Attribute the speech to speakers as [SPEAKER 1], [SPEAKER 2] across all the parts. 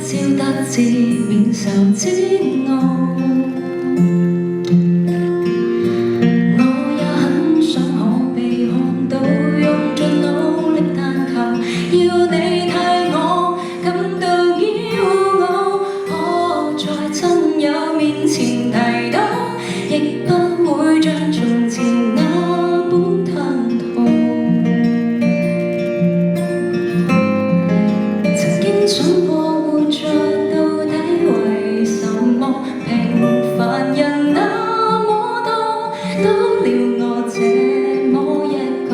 [SPEAKER 1] 照得志免受煎熬。我也很想可被看到，用盡努力但求要你替我感到驕傲。可在親友面前提到，亦不會像從前那般吞吐。曾經想過活着到底為什麼？平凡人那麼多，多了我這麼一個。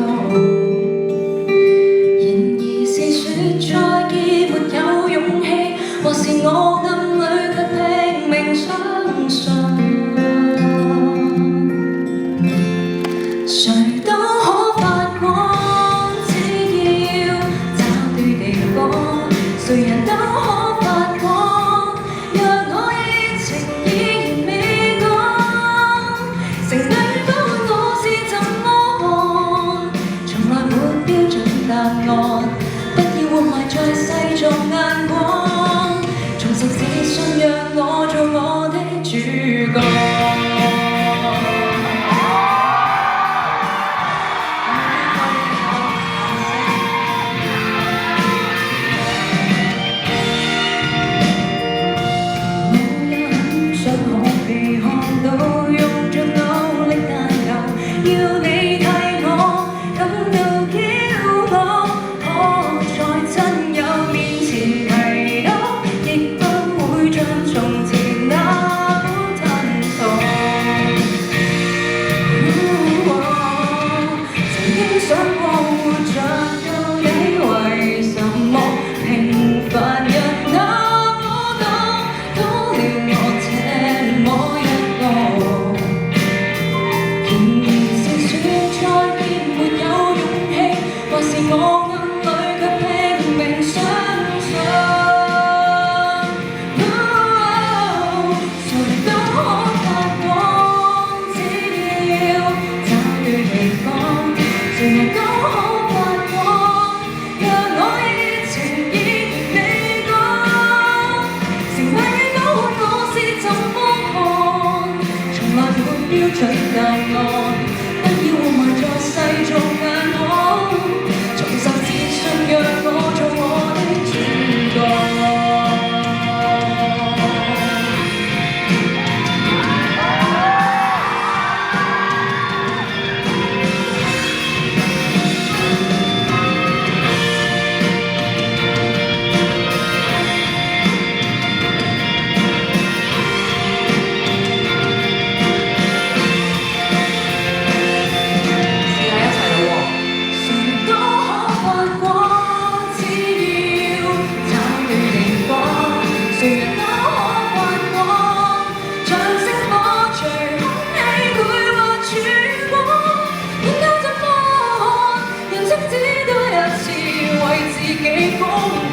[SPEAKER 1] 然而是說再見沒有勇氣，或是我暗裏卻拼命相信。誰都可發光，只要找對地方，誰人都可發光。若我熱情依然未降，成對方我是怎麼看？從來沒標準答案，不要活埋在世俗眼光，重拾自信讓我做我的主角。要你替我感到驕傲，可在親友面前提到，亦不會像從前那般吞吐。曾經想過活着到底為什麼？平凡人那麼多，多了我這麼一個。我暗裏卻拼命相信，誰都可發光，只要找對地方，誰人都可發光。若我熱情依然未降，成萬人都看我是怎麼看？從來沒標準答案，不要活埋在世俗眼光。讓我做我的主角。誰人都可發光，像星火隨空氣繪畫曙光。應該怎麼看？人生只多一次，為自己瘋狂。